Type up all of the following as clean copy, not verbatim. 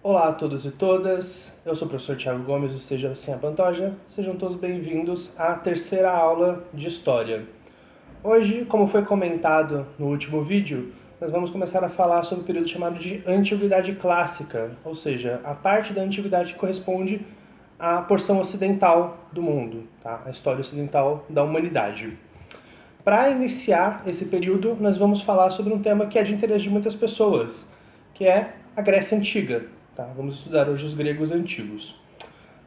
Olá a todos e todas, eu sou o professor Thiago Gomes do Seja Sem a Pantoja. Sejam todos bem-vindos à terceira aula de História. Hoje, como foi comentado no último vídeo, nós vamos começar a falar sobre o período chamado de Antiguidade Clássica, ou seja, a parte da Antiguidade que corresponde à porção ocidental do mundo, tá? A história ocidental da humanidade. Para iniciar esse período, nós vamos falar sobre um tema que é de interesse de muitas pessoas, que é a Grécia Antiga. Tá? Vamos estudar hoje os gregos antigos.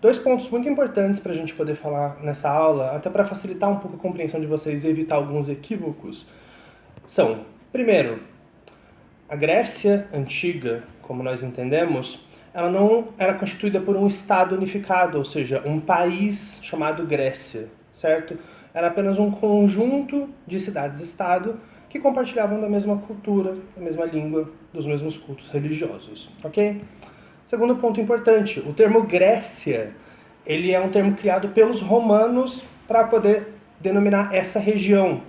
Dois pontos muito importantes para a gente poder falar nessa aula, até para facilitar um pouco a compreensão de vocês e evitar alguns equívocos, são, primeiro, a Grécia Antiga, como nós entendemos, ela não era constituída por um estado unificado, ou seja, um país chamado Grécia, certo? Era apenas um conjunto de cidades-estado que compartilhavam da mesma cultura, da mesma língua, dos mesmos cultos religiosos, ok? Segundo ponto importante, o termo Grécia, ele é um termo criado pelos romanos para poder denominar essa região.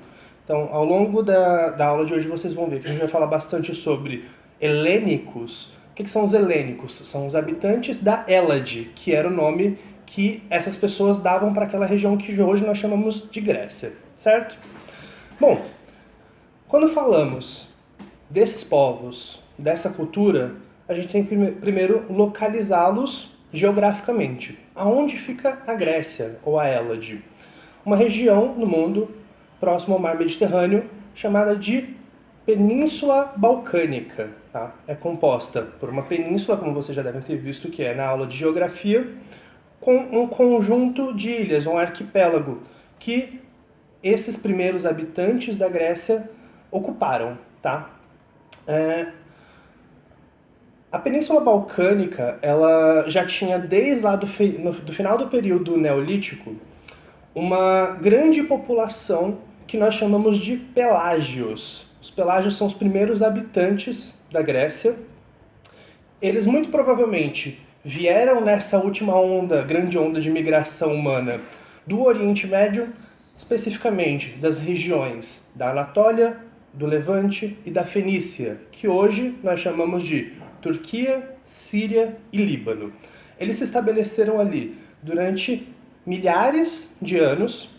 Então, ao longo da aula de hoje, vocês vão ver que a gente vai falar bastante sobre helênicos. O que são os helênicos? São os habitantes da Hélade, que era o nome que essas pessoas davam para aquela região que hoje nós chamamos de Grécia, certo? Bom, quando falamos desses povos, dessa cultura, a gente tem que primeiro localizá-los geograficamente. Aonde fica a Grécia, ou a Hélade? Uma região no mundo próximo ao mar Mediterrâneo chamada de Península Balcânica. Tá? É composta por uma península, como vocês já devem ter visto que é na aula de geografia, com um conjunto de ilhas, um arquipélago, que esses primeiros habitantes da Grécia ocuparam. Tá? A Península Balcânica, ela já tinha desde lá do final do período neolítico uma grande população que nós chamamos de pelágios. Os pelágios são os primeiros habitantes da Grécia. Eles muito provavelmente vieram nessa última onda, grande onda de migração humana do Oriente Médio, especificamente das regiões da Anatólia, do Levante e da Fenícia, que hoje nós chamamos de Turquia, Síria e Líbano. Eles se estabeleceram ali durante milhares de anos,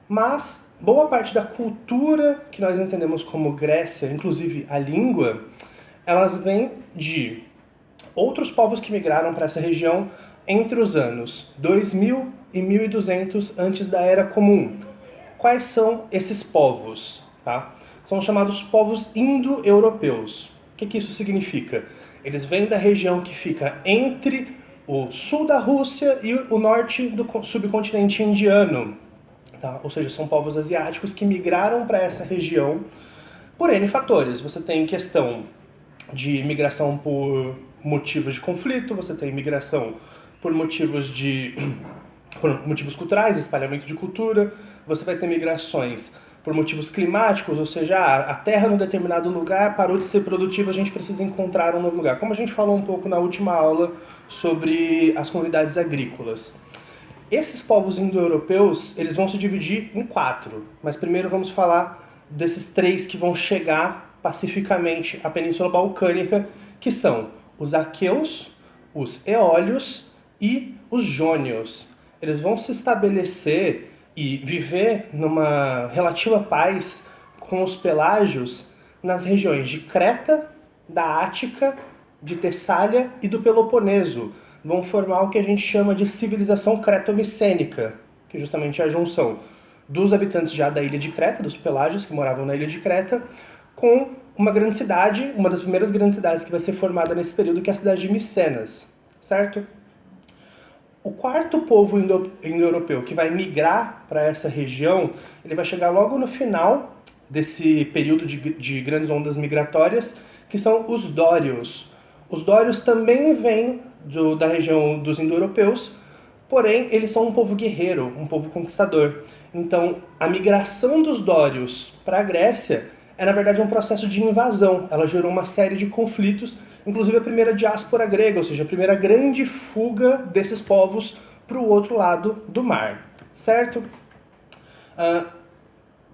mas boa parte da cultura que nós entendemos como Grécia, inclusive a língua, elas vêm de outros povos que migraram para essa região entre os anos 2000 e 1200 antes da Era Comum. Quais são esses povos? Tá? São chamados povos indo-europeus. O que isso significa? Eles vêm da região que fica entre o sul da Rússia e o norte do subcontinente indiano. Tá? Ou seja, são povos asiáticos que migraram para essa região por N fatores. Você tem questão de migração por motivos de conflito, você tem migração por motivos culturais, espalhamento de cultura, você vai ter migrações por motivos climáticos, ou seja, a terra num determinado lugar parou de ser produtiva, a gente precisa encontrar um novo lugar. Como a gente falou um pouco na última aula sobre as comunidades agrícolas. Esses povos indo-europeus, eles vão se dividir em 4, mas primeiro vamos falar desses 3 que vão chegar pacificamente à Península Balcânica, que são os aqueus, os eólios e os jônios. Eles vão se estabelecer e viver numa relativa paz com os pelágios nas regiões de Creta, da Ática, de Tessália e do Peloponeso. Vão formar o que a gente chama de civilização creto-micênica, que justamente é a junção dos habitantes já da ilha de Creta, dos pelágios que moravam na ilha de Creta, com uma grande cidade, uma das primeiras grandes cidades que vai ser formada nesse período, que é a cidade de Micenas, certo? O quarto povo indo-europeu que vai migrar para essa região, ele vai chegar logo no final desse período de grandes ondas migratórias, que são os dórios. Os dórios também vêm da região dos indo-europeus, porém eles são um povo guerreiro, um povo conquistador. Então, a migração dos dórios para a Grécia é, na verdade, um processo de invasão. Ela gerou uma série de conflitos, inclusive a primeira diáspora grega, ou seja, a primeira grande fuga desses povos para o outro lado do mar, certo?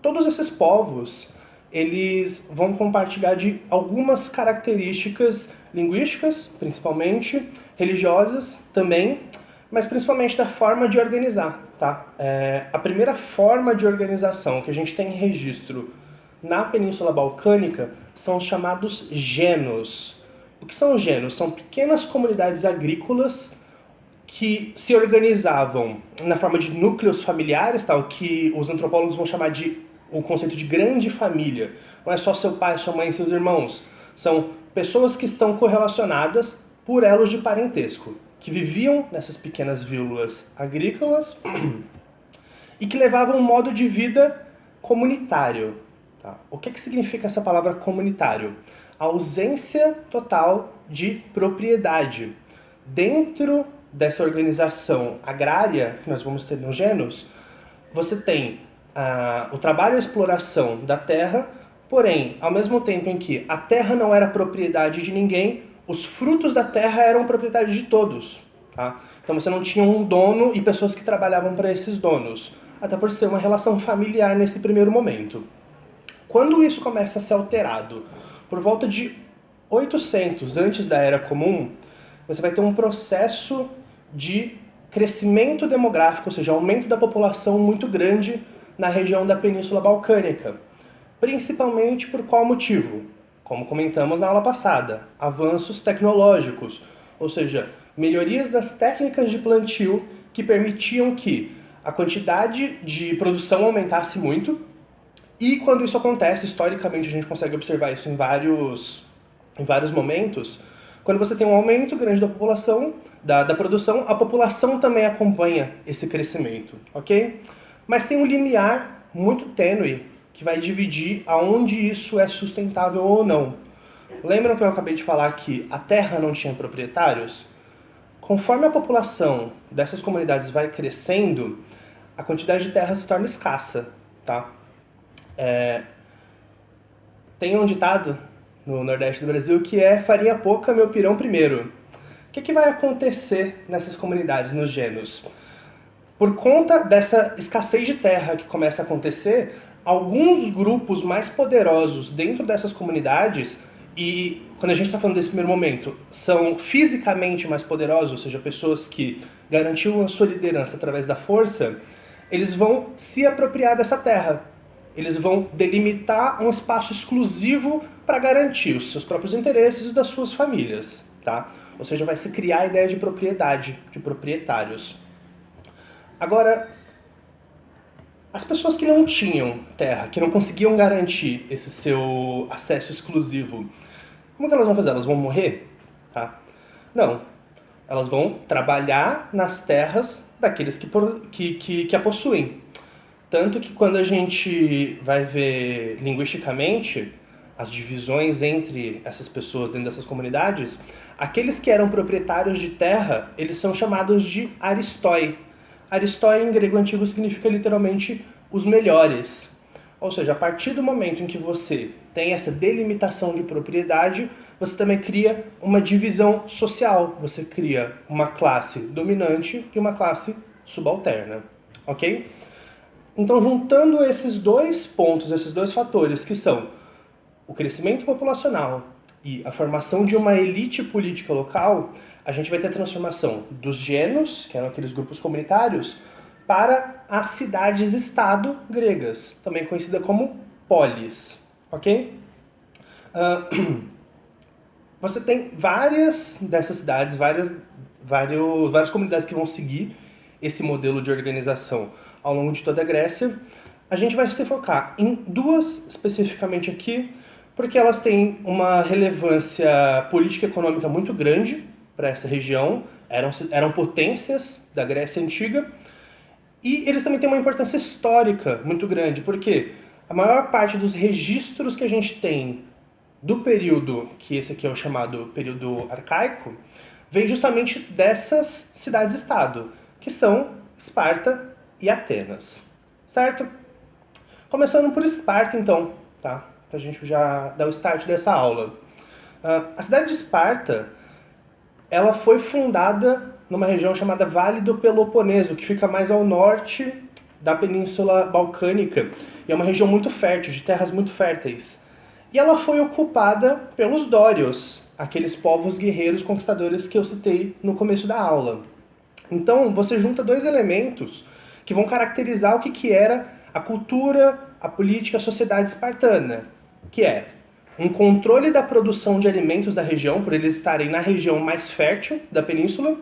Todos esses povos, eles vão compartilhar de algumas características linguísticas, principalmente, religiosas também, mas principalmente da forma de organizar, tá? A primeira forma de organização que a gente tem registro na Península Balcânica são os chamados genos. O que são os genos? São pequenas comunidades agrícolas que se organizavam na forma de núcleos familiares, tá? O que os antropólogos vão chamar de o conceito de grande família. Não é só seu pai, sua mãe e seus irmãos. São pessoas que estão correlacionadas por elos de parentesco, que viviam nessas pequenas vilas agrícolas e que levavam um modo de vida comunitário. Tá? O que significa essa palavra comunitário? A ausência total de propriedade. Dentro dessa organização agrária que nós vamos ter nos genos, você tem o trabalho e a exploração da terra, porém, ao mesmo tempo em que a terra não era propriedade de ninguém, os frutos da terra eram propriedade de todos. Tá? Então você não tinha um dono e pessoas que trabalhavam para esses donos, até por ser uma relação familiar nesse primeiro momento. Quando isso começa a ser alterado, por volta de 800 antes da Era Comum, você vai ter um processo de crescimento demográfico, ou seja, aumento da população muito grande na região da Península Balcânica. Principalmente por qual motivo? Como comentamos na aula passada, avanços tecnológicos, ou seja, melhorias das técnicas de plantio que permitiam que a quantidade de produção aumentasse muito. E quando isso acontece, historicamente a gente consegue observar isso em vários momentos, quando você tem um aumento grande da população, da produção, a população também acompanha esse crescimento, ok? Mas tem um limiar muito tênue que vai dividir aonde isso é sustentável ou não. Lembram que eu acabei de falar que a terra não tinha proprietários? Conforme a população dessas comunidades vai crescendo, a quantidade de terra se torna escassa, tá? Tem um ditado no Nordeste do Brasil que é farinha pouca, meu pirão primeiro. O que vai acontecer nessas comunidades, nos genos? Por conta dessa escassez de terra que começa a acontecer, alguns grupos mais poderosos dentro dessas comunidades, e quando a gente está falando desse primeiro momento, são fisicamente mais poderosos, ou seja, pessoas que garantiam a sua liderança através da força, eles vão se apropriar dessa terra. Eles vão delimitar um espaço exclusivo para garantir os seus próprios interesses e das suas famílias, tá? Ou seja, vai se criar a ideia de propriedade, de proprietários. Agora, as pessoas que não tinham terra, que não conseguiam garantir esse seu acesso exclusivo, como que elas vão fazer? Elas vão morrer? Tá? Não. Elas vão trabalhar nas terras daqueles que a possuem. Tanto que quando a gente vai ver linguisticamente as divisões entre essas pessoas dentro dessas comunidades, aqueles que eram proprietários de terra, eles são chamados de aristoi. Aristoi em grego antigo significa literalmente os melhores. Ou seja, a partir do momento em que você tem essa delimitação de propriedade, você também cria uma divisão social. Você cria uma classe dominante e uma classe subalterna. Ok? Então, juntando esses dois pontos, esses dois fatores, que são o crescimento populacional e a formação de uma elite política local, a gente vai ter a transformação dos genos, que eram aqueles grupos comunitários, para as cidades-estado gregas, também conhecida como polis, ok? Você tem várias dessas cidades, várias comunidades que vão seguir esse modelo de organização ao longo de toda a Grécia. A gente vai se focar em duas especificamente aqui, porque elas têm uma relevância política e econômica muito grande para essa região, eram potências da Grécia Antiga, e eles também têm uma importância histórica muito grande, porque a maior parte dos registros que a gente tem do período, que esse aqui é o chamado período arcaico, vem justamente dessas cidades-estado, que são Esparta e Atenas, certo? Começando por Esparta, então, tá? Pra gente já dar o start dessa aula. A cidade de Esparta, ela foi fundada numa região chamada Vale do Peloponeso, que fica mais ao norte da Península Balcânica, e é uma região muito fértil, de terras muito férteis. E ela foi ocupada pelos dórios, aqueles povos guerreiros conquistadores que eu citei no começo da aula. Então, você junta dois elementos que vão caracterizar o que era a cultura, a política, a sociedade espartana, que é um controle da produção de alimentos da região, por eles estarem na região mais fértil da península,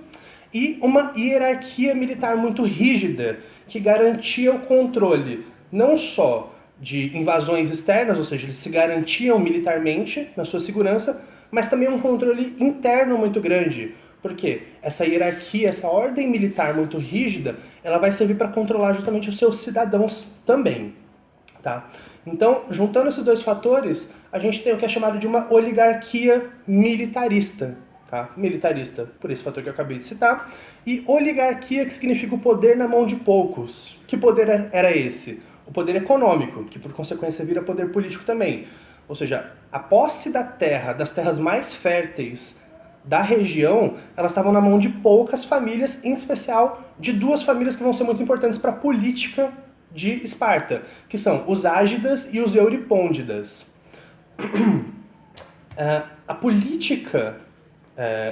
e uma hierarquia militar muito rígida, que garantia o controle não só de invasões externas, ou seja, eles se garantiam militarmente na sua segurança, mas também um controle interno muito grande. Porque essa hierarquia, essa ordem militar muito rígida, ela vai servir para controlar justamente os seus cidadãos também. Tá? Então, juntando esses dois fatores, a gente tem o que é chamado de uma oligarquia militarista. Tá? Militarista, por esse fator que eu acabei de citar. E oligarquia, que significa o poder na mão de poucos. Que poder era esse? O poder econômico, que por consequência vira poder político também. Ou seja, a posse da terra, das terras mais férteis da região, elas estavam na mão de poucas famílias, em especial de duas famílias que vão ser muito importantes para a política de Esparta, que são os Ágidas e os Euripôndidas. A política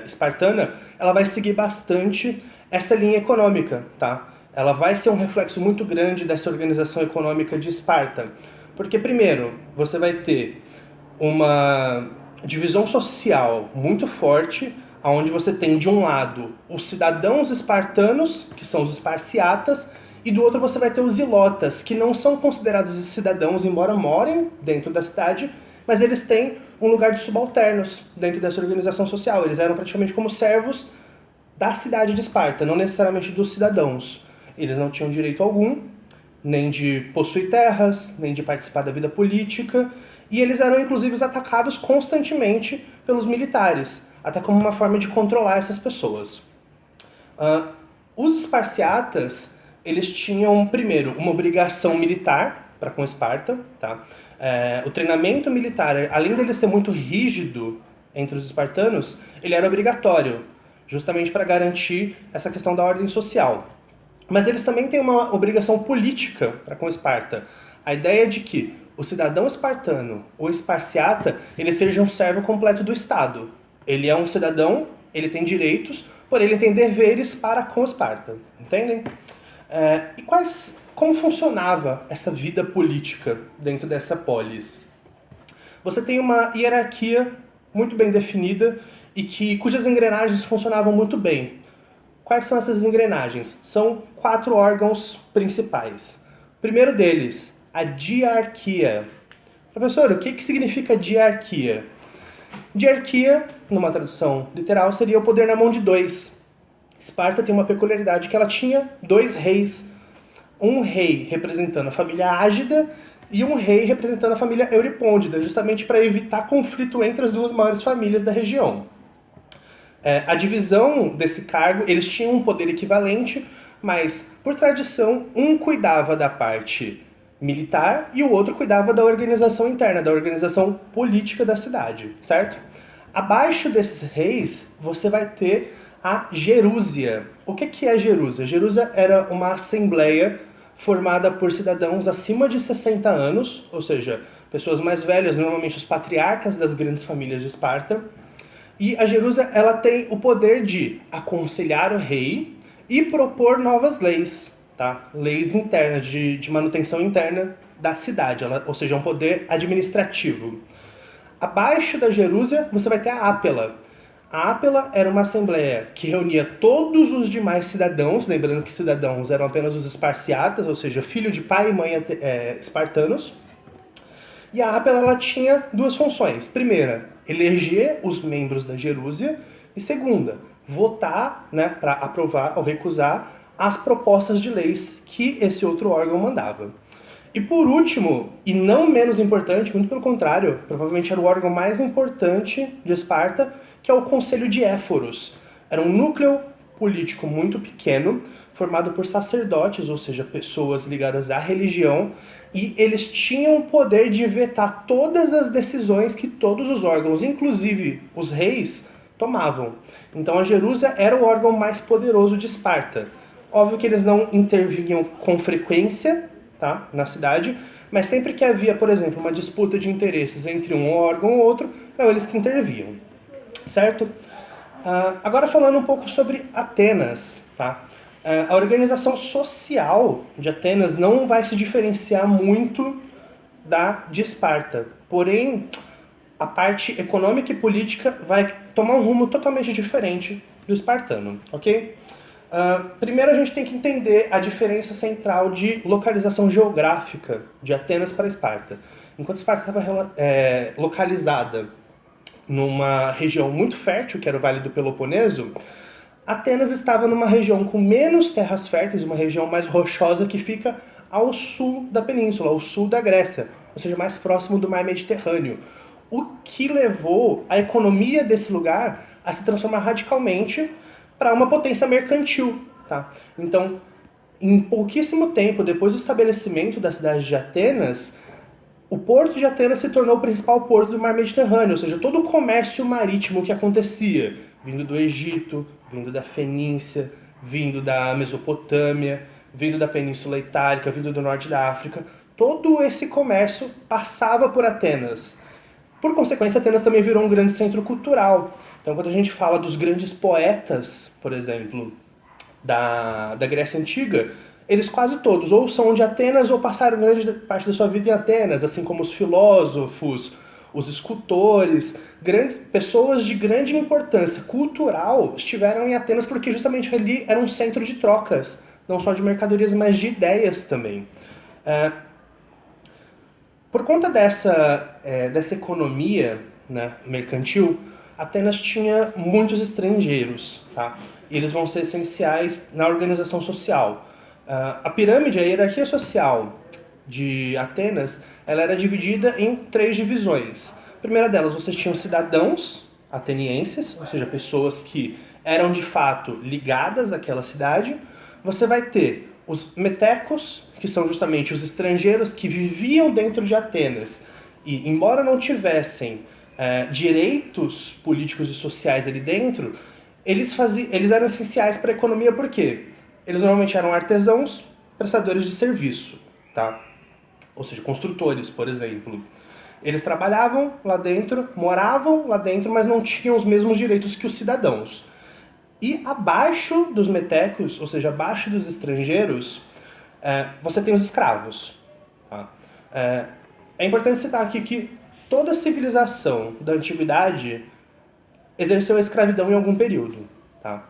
espartana, ela vai seguir bastante essa linha econômica, tá? Ela vai ser um reflexo muito grande dessa organização econômica de Esparta. Porque, primeiro, você vai ter uma divisão social muito forte, onde você tem, de um lado, os cidadãos espartanos, que são os esparciatas, e do outro você vai ter os ilotas, que não são considerados cidadãos, embora morem dentro da cidade, mas eles têm um lugar de subalternos dentro dessa organização social. Eles eram praticamente como servos da cidade de Esparta, não necessariamente dos cidadãos. Eles não tinham direito algum, nem de possuir terras, nem de participar da vida política, e eles eram inclusive atacados constantemente pelos militares, até como uma forma de controlar essas pessoas. Os esparciatas, eles tinham, primeiro, uma obrigação militar para com Esparta, tá? O treinamento militar, além dele ser muito rígido entre os espartanos, ele era obrigatório, justamente para garantir essa questão da ordem social. Mas eles também têm uma obrigação política para com Esparta. A ideia de que o cidadão espartano, o esparciata, ele seja um servo completo do Estado. Ele é um cidadão, ele tem direitos, porém ele tem deveres para com Esparta. Entendem? E como funcionava essa vida política dentro dessa polis? Você tem uma hierarquia muito bem definida e cujas engrenagens funcionavam muito bem. Quais são essas engrenagens? São 4 órgãos principais. O primeiro deles, a diarquia. Professor, o que significa diarquia? Diarquia, numa tradução literal, seria o poder na mão de 2. Esparta tem uma peculiaridade que ela tinha 2 reis. Um rei representando a família Ágida e um rei representando a família Euripôndida, justamente para evitar conflito entre as duas maiores famílias da região. A divisão desse cargo, eles tinham um poder equivalente, mas, por tradição, um cuidava da parte militar e o outro cuidava da organização interna, da organização política da cidade, certo? Abaixo desses reis, você vai ter a gerúsia. O que é a gerúsia? Gerúsia era uma assembleia formada por cidadãos acima de 60 anos, ou seja, pessoas mais velhas, normalmente os patriarcas das grandes famílias de Esparta. E a gerúsia, ela tem o poder de aconselhar o rei e propor novas leis, tá? Leis internas, de manutenção interna da cidade, ou seja, um poder administrativo. Abaixo da gerúsia, você vai ter a ápela. A ápela era uma assembleia que reunia todos os demais cidadãos, lembrando que cidadãos eram apenas os esparciatas, ou seja, filho de pai e mãe espartanos. E a ápela, ela tinha 2 funções. Primeira, eleger os membros da gerúsia, e segunda, votar, né, para aprovar ou recusar as propostas de leis que esse outro órgão mandava. E por último, e não menos importante, muito pelo contrário, provavelmente era o órgão mais importante de Esparta, que é o Conselho de Éforos. Era um núcleo político muito pequeno, formado por sacerdotes, ou seja, pessoas ligadas à religião, e eles tinham o poder de vetar todas as decisões que todos os órgãos, inclusive os reis, tomavam. Então a gerúsia era o órgão mais poderoso de Esparta. Óbvio que eles não intervinham com frequência, tá, na cidade, mas sempre que havia, por exemplo, uma disputa de interesses entre um órgão ou outro, eram eles que interviam, certo? Agora falando um pouco sobre Atenas, tá? A organização social de Atenas não vai se diferenciar muito da de Esparta, porém a parte econômica e política vai tomar um rumo totalmente diferente do espartano, ok? Primeiro a gente tem que entender a diferença central de localização geográfica de Atenas para Esparta. Enquanto Esparta estava localizada numa região muito fértil, que era o Vale do Peloponeso, Atenas estava numa região com menos terras férteis, uma região mais rochosa que fica ao sul da península, ao sul da Grécia, ou seja, mais próximo do mar Mediterrâneo. O que levou a economia desse lugar a se transformar radicalmente para uma potência mercantil. Tá? Então, em pouquíssimo tempo depois do estabelecimento da cidade de Atenas, o porto de Atenas se tornou o principal porto do mar Mediterrâneo, ou seja, todo o comércio marítimo que acontecia, vindo do Egito, vindo da Fenícia, vindo da Mesopotâmia, vindo da Península Itálica, vindo do norte da África, todo esse comércio passava por Atenas. Por consequência, Atenas também virou um grande centro cultural. Então, quando a gente fala dos grandes poetas, por exemplo, da Grécia Antiga, eles quase todos ou são de Atenas ou passaram grande parte da sua vida em Atenas, assim como os filósofos, os escultores, grandes pessoas de grande importância cultural estiveram em Atenas porque justamente ali era um centro de trocas, não só de mercadorias, mas de ideias também. Por conta dessa economia, né, mercantil, Atenas tinha muitos estrangeiros, tá? E eles vão ser essenciais na organização social. A pirâmide, a hierarquia social de Atenas, ela era dividida em 3 divisões. A primeira delas, vocês tinham cidadãos atenienses, ou seja, pessoas que eram de fato ligadas àquela cidade. Você vai ter os metecos, que são justamente os estrangeiros que viviam dentro de Atenas e, embora não tivessem direitos políticos e sociais ali dentro, eles eram essenciais para a economia porque eles normalmente eram artesãos, prestadores de serviço, tá? Ou seja, construtores, por exemplo. Eles trabalhavam lá dentro, moravam lá dentro, mas não tinham os mesmos direitos que os cidadãos. E abaixo dos metecos, ou seja, abaixo dos estrangeiros, você tem os escravos. Tá? É importante citar aqui que toda civilização da antiguidade exerceu a escravidão em algum período. Tá?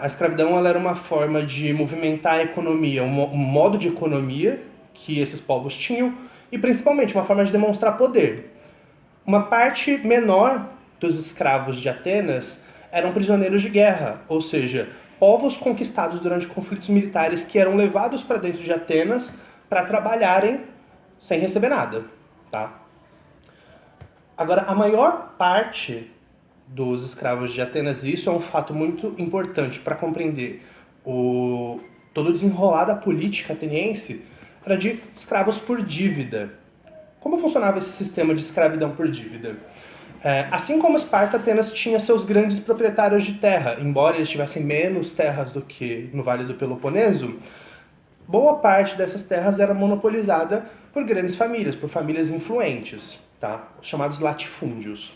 A escravidão ela era uma forma de movimentar a economia, um modo de economia que esses povos tinham e principalmente uma forma de demonstrar poder. Uma parte menor dos escravos de Atenas eram prisioneiros de guerra, ou seja, povos conquistados durante conflitos militares que eram levados para dentro de Atenas para trabalharem sem receber nada. Tá? Agora, a maior parte dos escravos de Atenas, e isso é um fato muito importante para compreender todo o desenrolar da política ateniense, era de escravos por dívida. Como funcionava esse sistema de escravidão por dívida? Assim como Esparta, Atenas tinha seus grandes proprietários de terra, embora eles tivessem menos terras do que no Vale do Peloponeso, boa parte dessas terras era monopolizada por grandes famílias, por famílias influentes, tá? Chamados latifúndios.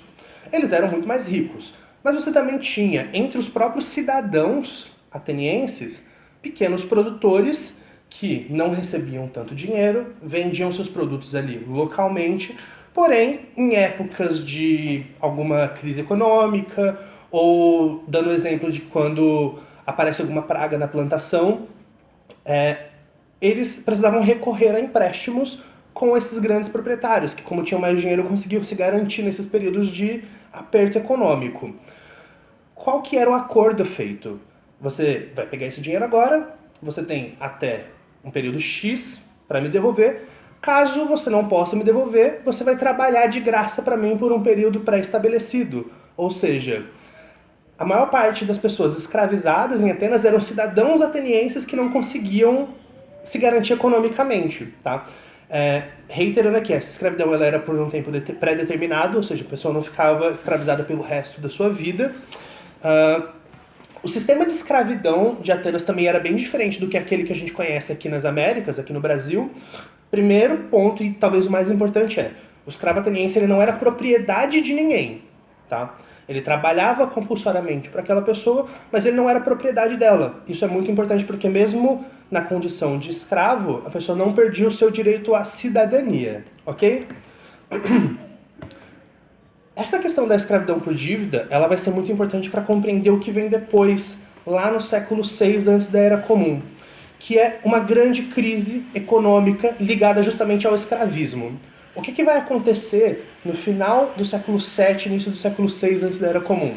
Eles eram muito mais ricos, mas você também tinha, entre os próprios cidadãos atenienses, pequenos produtores que não recebiam tanto dinheiro, vendiam seus produtos ali localmente, porém, em épocas de alguma crise econômica, ou dando exemplo de quando aparece alguma praga na plantação, eles precisavam recorrer a empréstimos com esses grandes proprietários, que como tinham mais dinheiro, conseguiam se garantir nesses períodos de aperto econômico. Qual que era o acordo feito? Você vai pegar esse dinheiro agora, você tem até um período X para me devolver. Caso você não possa me devolver, você vai trabalhar de graça para mim por um período pré-estabelecido. Ou seja, a maior parte das pessoas escravizadas em Atenas eram cidadãos atenienses que não conseguiam se garantir economicamente, tá? Reiterando aqui, essa escravidão ela era por um tempo pré-determinado, ou seja, a pessoa não ficava escravizada pelo resto da sua vida. O sistema de escravidão de Atenas também era bem diferente do que aquele que a gente conhece aqui nas Américas, aqui no Brasil. Primeiro ponto, e talvez o mais importante, o escravo ateniense ele não era propriedade de ninguém, tá? Ele trabalhava compulsoriamente para aquela pessoa, mas ele não era propriedade dela. Isso é muito importante porque mesmo na condição de escravo, a pessoa não perdia o seu direito à cidadania, ok? Essa questão da escravidão por dívida, ela vai ser muito importante para compreender o que vem depois, lá no século VI antes da Era Comum, que é uma grande crise econômica ligada justamente ao escravismo. O que vai acontecer no final do século VII, início do século VI antes da Era Comum?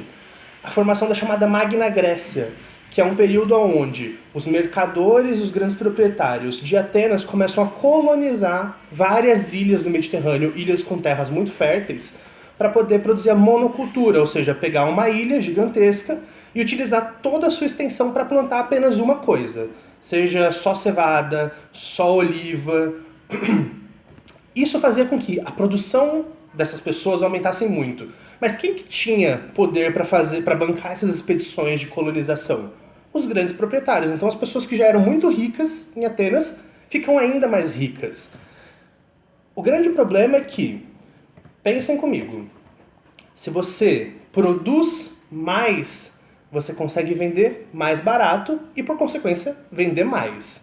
A formação da chamada Magna Grécia, que é um período onde os mercadores e os grandes proprietários de Atenas começam a colonizar várias ilhas do Mediterrâneo, ilhas com terras muito férteis, para poder produzir a monocultura, ou seja, pegar uma ilha gigantesca e utilizar toda a sua extensão para plantar apenas uma coisa, seja só cevada, só oliva. Isso fazia com que a produção dessas pessoas aumentasse muito. Mas quem que tinha poder para bancar essas expedições de colonização? Os grandes proprietários. Então as pessoas que já eram muito ricas em Atenas ficam ainda mais ricas. O grande problema é que, pensem comigo, se você produz mais, você consegue vender mais barato e, por consequência, vender mais.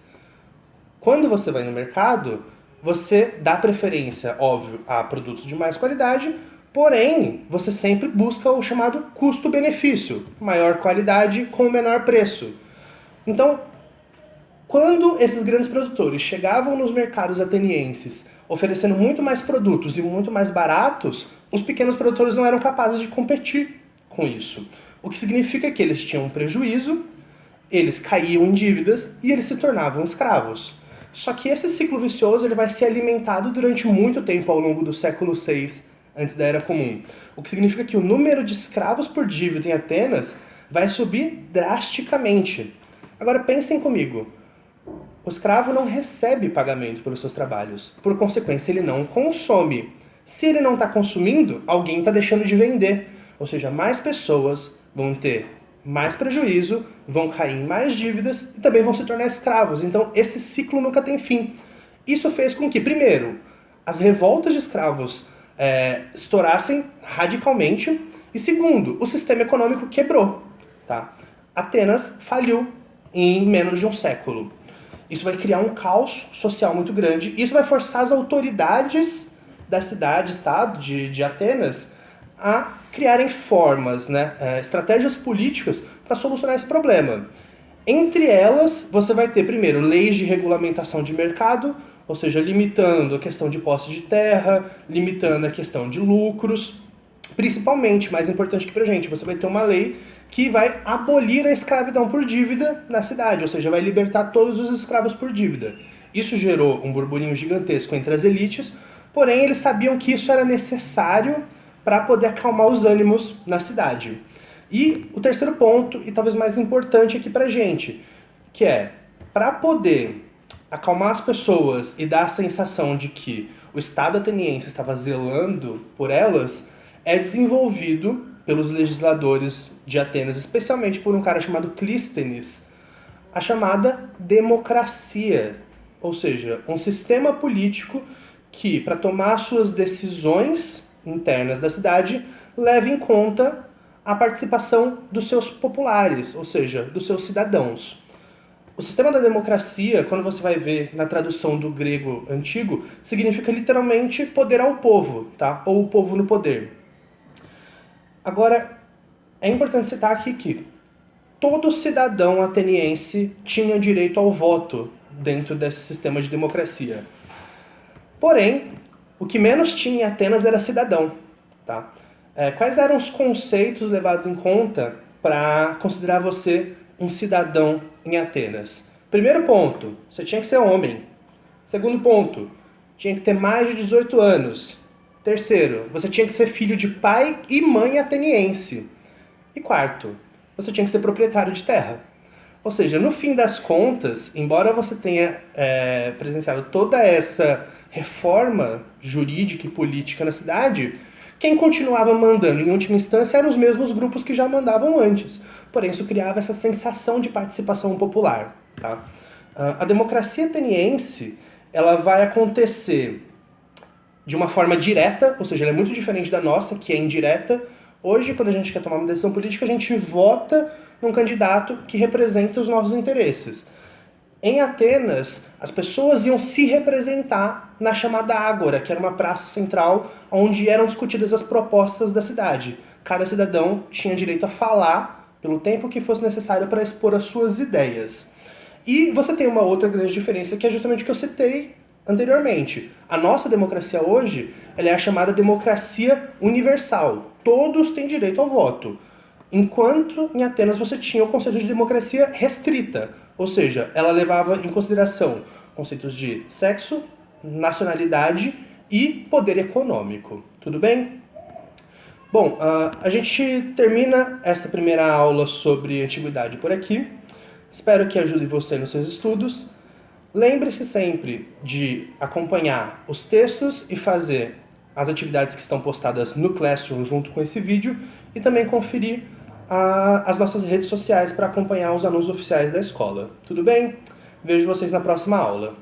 Quando você vai no mercado, você dá preferência, óbvio, a produtos de mais qualidade, porém, você sempre busca o chamado custo-benefício, maior qualidade com menor preço. Então, quando esses grandes produtores chegavam nos mercados atenienses oferecendo muito mais produtos e muito mais baratos, os pequenos produtores não eram capazes de competir com isso. O que significa que eles tinham um prejuízo, eles caíam em dívidas e eles se tornavam escravos. Só que esse ciclo vicioso ele vai ser alimentado durante muito tempo ao longo do século VI antes da Era Comum. O que significa que o número de escravos por dívida em Atenas vai subir drasticamente. Agora pensem comigo. O escravo não recebe pagamento pelos seus trabalhos. Por consequência, ele não consome. Se ele não está consumindo, alguém está deixando de vender. Ou seja, mais pessoas vão ter mais prejuízo, vão cair em mais dívidas e também vão se tornar escravos. Então, esse ciclo nunca tem fim. Isso fez com que, primeiro, as revoltas de escravos estourassem radicalmente e, segundo, o sistema econômico quebrou. Tá? Atenas faliu em menos de um século. Isso vai criar um caos social muito grande. Isso vai forçar as autoridades da cidade-estado de Atenas a criarem formas, estratégias políticas para solucionar esse problema. Entre elas, você vai ter, primeiro, leis de regulamentação de mercado, ou seja, limitando a questão de posse de terra, limitando a questão de lucros. Principalmente, mais importante que pra gente, você vai ter uma lei que vai abolir a escravidão por dívida na cidade, ou seja, vai libertar todos os escravos por dívida. Isso gerou um burburinho gigantesco entre as elites, porém eles sabiam que isso era necessário para poder acalmar os ânimos na cidade. E o terceiro ponto, e talvez mais importante aqui pra gente, que é, para poder acalmar as pessoas e dar a sensação de que o Estado ateniense estava zelando por elas, é desenvolvido pelos legisladores de Atenas, especialmente por um cara chamado Clístenes, a chamada democracia, ou seja, um sistema político que, para tomar suas decisões internas da cidade, leve em conta a participação dos seus populares, ou seja, dos seus cidadãos. O sistema da democracia, quando você vai ver na tradução do grego antigo, significa literalmente poder ao povo, tá? Ou o povo no poder. Agora, é importante citar aqui que todo cidadão ateniense tinha direito ao voto dentro desse sistema de democracia. Porém, o que menos tinha em Atenas era cidadão. Tá? Quais eram os conceitos levados em conta para considerar você um cidadão em Atenas? Primeiro ponto, você tinha que ser homem. Segundo ponto, tinha que ter mais de 18 anos. Terceiro, você tinha que ser filho de pai e mãe ateniense. E quarto, você tinha que ser proprietário de terra. Ou seja, no fim das contas, embora você tenha presenciado toda essa reforma jurídica e política na cidade, Quem continuava mandando em última instância eram os mesmos grupos que já mandavam antes. Porém, isso criava essa sensação de participação popular. Tá? A democracia ateniense ela vai acontecer de uma forma direta, ou seja, ela é muito diferente da nossa, que é indireta. Hoje, quando a gente quer tomar uma decisão política, a gente vota num candidato que representa os nossos interesses. Em Atenas, as pessoas iam se representar na chamada Ágora, que era uma praça central onde eram discutidas as propostas da cidade. Cada cidadão tinha direito a falar pelo tempo que fosse necessário para expor as suas ideias. E você tem uma outra grande diferença, que é justamente o que eu citei anteriormente. A nossa democracia hoje ela é a chamada democracia universal. Todos têm direito ao voto. Enquanto em Atenas você tinha o conceito de democracia restrita, ou seja, ela levava em consideração conceitos de sexo, nacionalidade e poder econômico. Tudo bem? Bom, a gente termina essa primeira aula sobre antiguidade por aqui. Espero que ajude você nos seus estudos. Lembre-se sempre de acompanhar os textos e fazer as atividades que estão postadas no Classroom junto com esse vídeo e também conferir as nossas redes sociais para acompanhar os anúncios oficiais da escola. Tudo bem? Vejo vocês na próxima aula.